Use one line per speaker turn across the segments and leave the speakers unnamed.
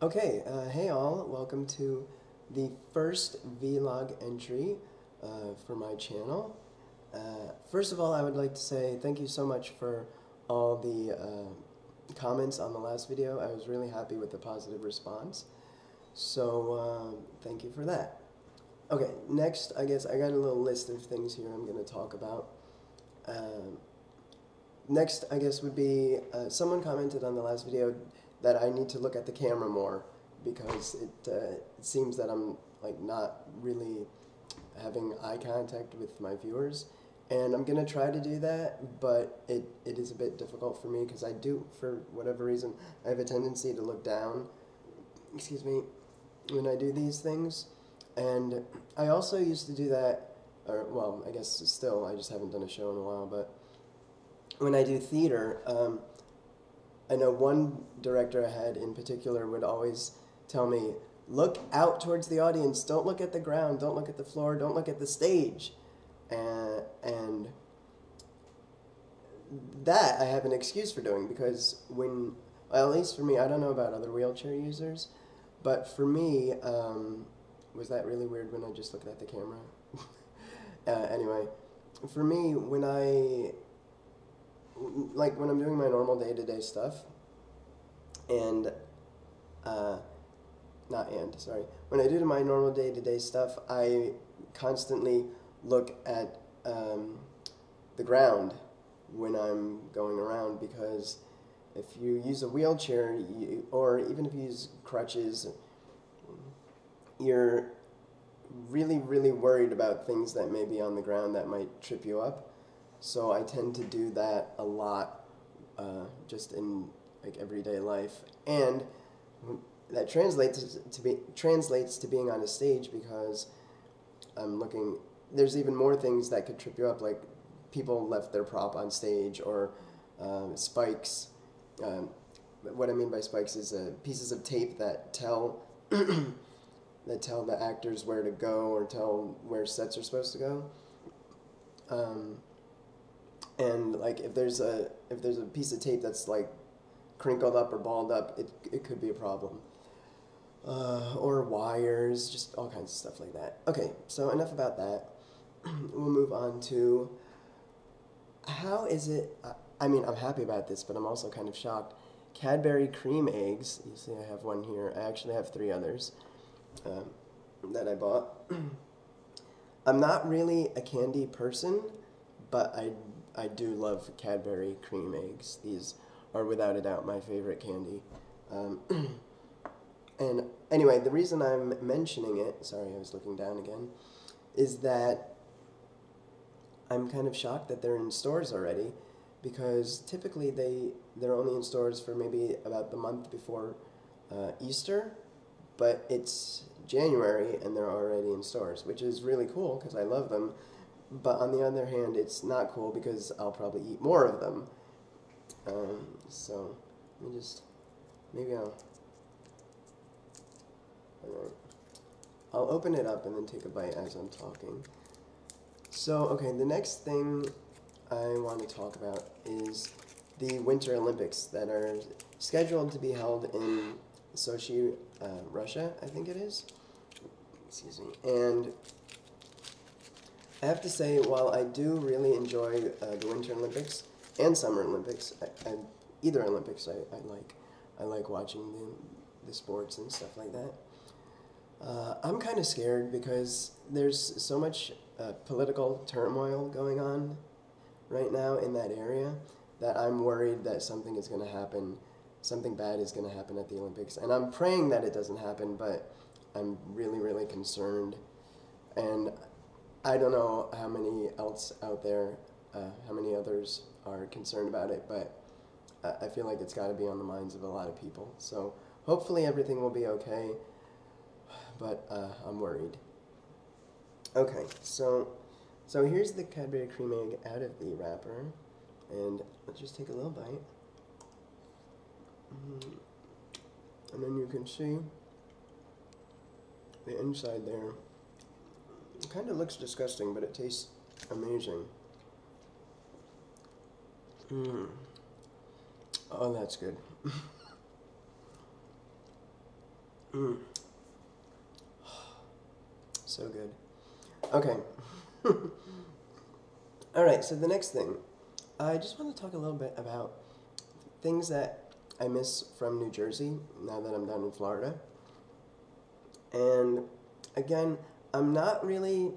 Okay, hey all, welcome to the first vlog entry for my channel. First of all, I would like to say thank you so much for all the comments on the last video. I was really happy with the positive response, so thank you for that. Okay, next, I guess I got a little list of things here I'm going to talk about. Next, I guess, would be someone commented on the last video that I need to look at the camera more because it seems that I'm like not really having eye contact with my viewers, and I'm gonna try to do that, but it is a bit difficult for me because I do, for whatever reason, I have a tendency to look down, excuse me, when I do these things. And I also used to do that, or well, I guess still, I just haven't done a show in a while, but when I do theater, I know one director I had in particular would always tell me, look out towards the audience, don't look at the ground, don't look at the floor, don't look at the stage. And that I have an excuse for doing because when, well, at least for me, I don't know about other wheelchair users, but for me, was that really weird when I just looked at the camera? Anyway, for me, when I'm doing my normal day-to-day stuff, and, when I do my normal day-to-day stuff, I constantly look at the ground when I'm going around, because if you use a wheelchair, or even if you use crutches, you're really, really worried about things that may be on the ground that might trip you up. So I tend to do that a lot, just in like everyday life, and that translates to being on a stage, because I'm looking. There's even more things that could trip you up, like people left their prop on stage, or spikes. What I mean by spikes is pieces of tape that tell that tell the actors where to go, or tell where sets are supposed to go. And like if there's a piece of tape that's like crinkled up or balled up, it could be a problem. Or wires, just all kinds of stuff like that. Okay, so enough about that. We'll move on to how is it. I mean, I'm happy about this, but I'm also kind of shocked. Cadbury cream eggs. You see, I have one here. I actually have 3 others that I bought. I'm not really a candy person, but I do love Cadbury cream eggs. These are without a doubt my favorite candy. And anyway, the reason I'm mentioning it, sorry, I was looking down again, is that I'm kind of shocked that they're in stores already, because typically they're only in stores for maybe about the month before Easter, but it's January and they're already in stores, which is really cool because I love them. But on the other hand, it's not cool because I'll probably eat more of them. So let me just, maybe I'll open it up and then take a bite as I'm talking. So, okay, the next thing I want to talk about is the Winter Olympics that are scheduled to be held in Sochi, Russia, I think it is. Excuse me. And I have to say, while I do really enjoy the Winter Olympics and Summer Olympics, either Olympics I like. I like watching the sports and stuff like that. I'm kind of scared because there's so much political turmoil going on right now in that area that I'm worried that something is going to happen, something bad is going to happen at the Olympics. And I'm praying that it doesn't happen, but I'm really, really concerned. And I don't know how many else out there, how many others are concerned about it, but I feel like it's got to be on the minds of a lot of people. So hopefully everything will be okay, but I'm worried. Okay, so here's the Cadbury cream egg out of the wrapper, and let's just take a little bite. And then you can see the inside there. It kind of looks disgusting, but it tastes amazing. Oh, that's good. Mm. So good. Okay. Alright, so the next thing. I just want to talk a little bit about things that I miss from New Jersey now that I'm down in Florida. And again, I'm not really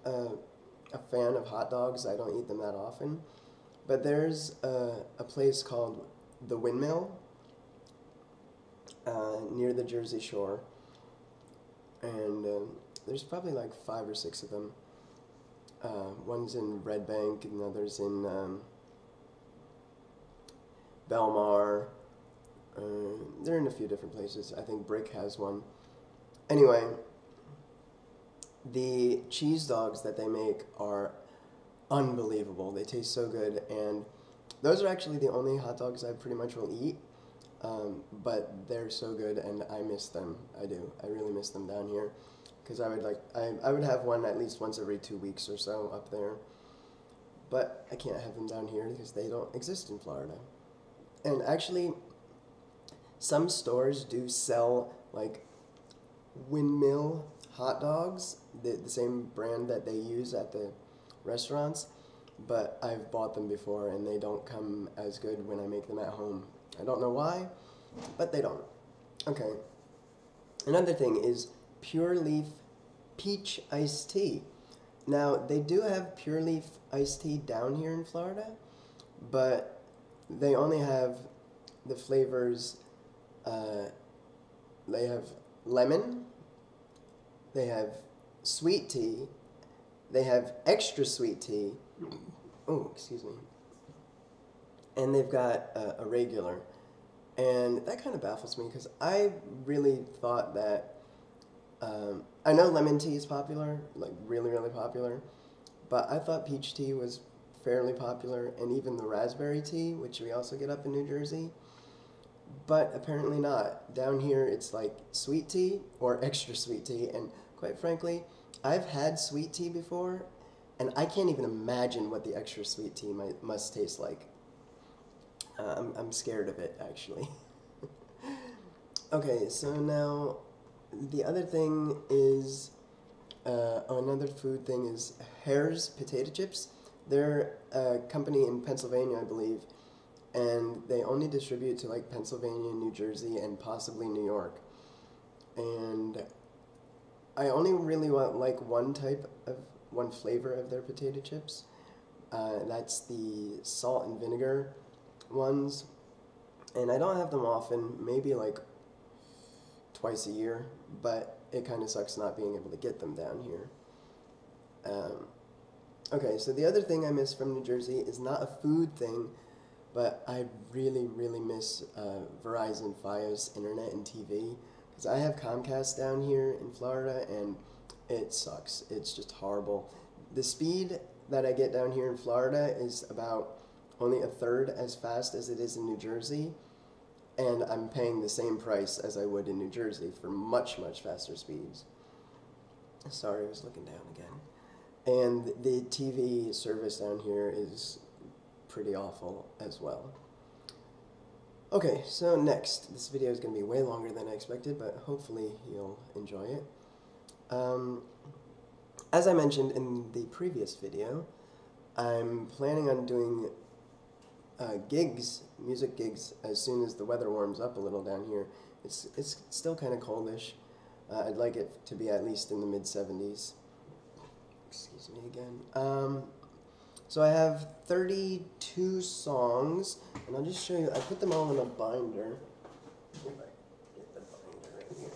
a fan of hot dogs. I don't eat them that often. But there's a place called The Windmill near the Jersey Shore. And there's probably like 5 or 6 of them. One's in Red Bank, and others in Belmar. They're in a few different places. I think Brick has one. Anyway, the cheese dogs that they make are unbelievable. They taste so good, and those are actually the only hot dogs I pretty much will eat. But they're so good, and I miss them. I do. I really miss them down here, because I would have one at least once every 2 weeks or so up there. But I can't have them down here because they don't exist in Florida. And actually, some stores do sell like Windmill hot dogs, the same brand that they use at the restaurants, but I've bought them before and they don't come as good when I make them at home. I don't know why, but they don't. Okay. Another thing is Pure Leaf peach iced tea. Now, they do have Pure Leaf iced tea down here in Florida, but they only have the flavors, they have lemon, they have sweet tea, they have extra sweet tea, oh, excuse me, and they've got a regular. And that kind of baffles me because I really thought that, I know lemon tea is popular, like really, really popular, but I thought peach tea was fairly popular, and even the raspberry tea, which we also get up in New Jersey, but apparently not. Down here it's like sweet tea or extra sweet tea, and quite frankly, I've had sweet tea before, and I can't even imagine what the extra sweet tea must taste like. I'm scared of it, actually. Okay, so now the other thing is, another food thing is Hare's potato chips. They're a company in Pennsylvania, I believe, and they only distribute to like Pennsylvania, New Jersey, and possibly New York. And I only really want like one flavor of their potato chips. That's the salt and vinegar ones, and I don't have them often, maybe like twice a year, but it kind of sucks not being able to get them down here. Okay, so the other thing I miss from New Jersey is not a food thing, but I really, really miss Verizon Fios internet and TV, because I have Comcast down here in Florida, and it sucks. It's just horrible. The speed that I get down here in Florida is about only a third as fast as it is in New Jersey, and I'm paying the same price as I would in New Jersey for much, much faster speeds. Sorry, I was looking down again. And the TV service down here is pretty awful as well. Okay, so next. This video is going to be way longer than I expected, but hopefully you'll enjoy it. As I mentioned in the previous video, I'm planning on doing gigs, music gigs, as soon as the weather warms up a little down here. It's still kind of coldish. I'd like it to be at least in the mid-70s. Excuse me again. So I have 32 songs, and I'll just show you. I put them all in a binder. If I get the binder right here.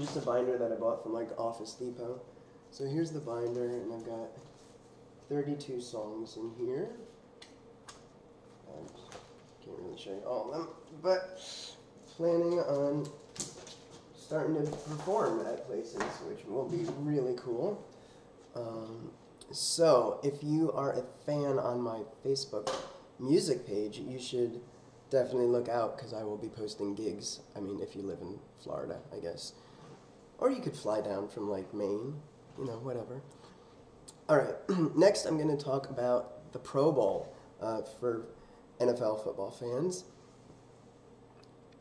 Just a binder that I bought from like Office Depot. So here's the binder, and I've got 32 songs in here. I can't really show you all of them, but planning on starting to perform at places, which will be really cool. So if you are a fan on my Facebook music page, you should definitely look out, because I will be posting gigs. I mean, if you live in Florida, I guess. Or you could fly down from like Maine, you know, whatever. Alright, next I'm going to talk about the Pro Bowl for NFL football fans.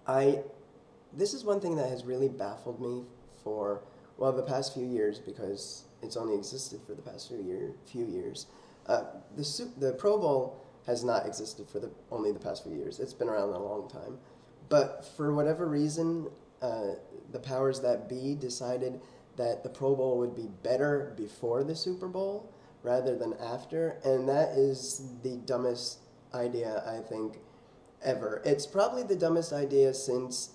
This is one thing that has really baffled me for, well, the past few years, because it's only existed for the past few years. The Pro Bowl has not existed for only the past few years. It's been around a long time. But for whatever reason, the powers that be decided that the Pro Bowl would be better before the Super Bowl rather than after, and that is the dumbest idea, I think, ever. It's probably the dumbest idea since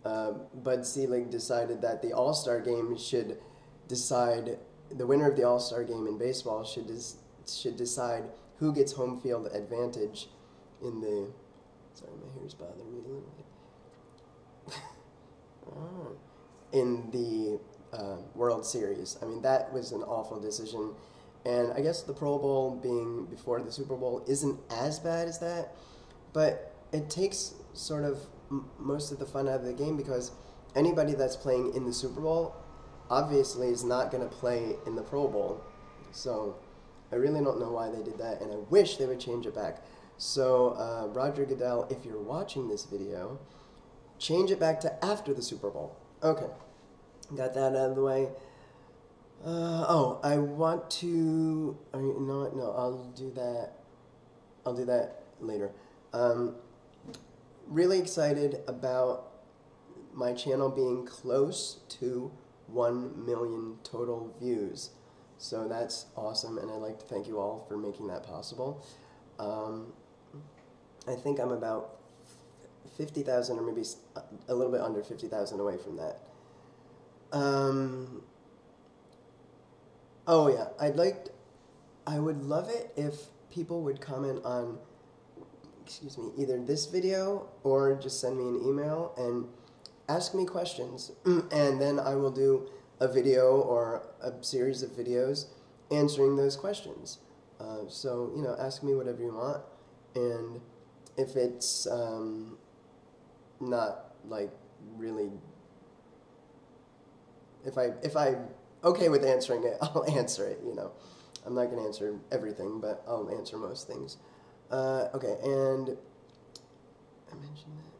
Bud Selig decided that the All-Star Game should decide, the winner of the All-Star Game in baseball should decide who gets home field advantage in the, sorry, my hair's bothering me a little bit. In the World Series. I mean, that was an awful decision. And I guess the Pro Bowl being before the Super Bowl isn't as bad as that, but it takes sort of most of the fun out of the game, because anybody that's playing in the Super Bowl obviously is not going to play in the Pro Bowl. So I really don't know why they did that, and I wish they would change it back. So Roger Goodell, if you're watching this video, change it back to after the Super Bowl. Okay, got that out of the way. Oh, I want to, you know what, no, I'll do that later. Really excited about my channel being close to 1 million total views. So that's awesome, and I'd like to thank you all for making that possible. I think I'm about 50,000, or maybe a little bit under 50,000 away from that. Oh yeah, I would love it if people would comment on, excuse me, either this video or just send me an email and ask me questions, and then I will do a video or a series of videos answering those questions. So, you know, ask me whatever you want, and if it's not like really, if I'm okay with answering it, I'll answer it, you know. I'm not going to answer everything, but I'll answer most things. Okay, and I mentioned that.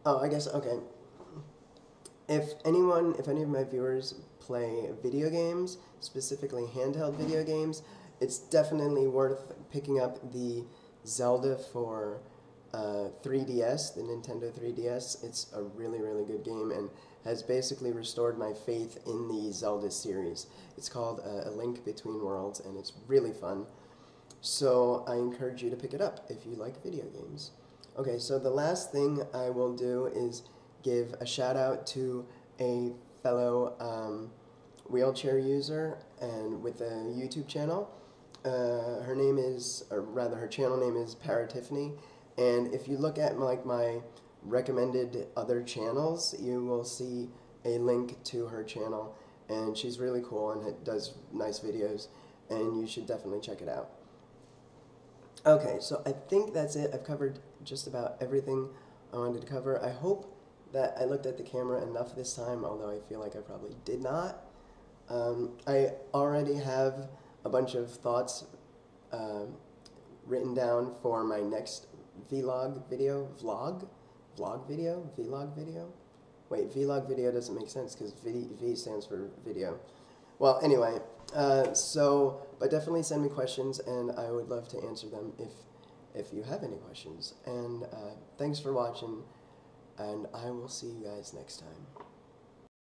Oh, I guess, okay. If any of my viewers play video games, specifically handheld video games, it's definitely worth picking up the Zelda for 3DS, the Nintendo 3DS. It's a really, really good game and has basically restored my faith in the Zelda series. It's called A Link Between Worlds, and it's really fun. So I encourage you to pick it up if you like video games. Okay, so the last thing I will do is give a shout out to a fellow wheelchair user and with a YouTube channel. Her name is, or rather her channel name is Paraplegic, and if you look at my recommended other channels, you will see a link to her channel, and she's really cool and it does nice videos, and you should definitely check it out. Okay, so I think that's it. I've covered just about everything I wanted to cover. I hope that I looked at the camera enough this time, although I feel like I probably did not. I already have a bunch of thoughts written down for my next vlog video. Wait, vlog video doesn't make sense because V stands for video. Well, anyway, but definitely send me questions, and I would love to answer them if you have any questions. And thanks for watching, and I will see you guys next time.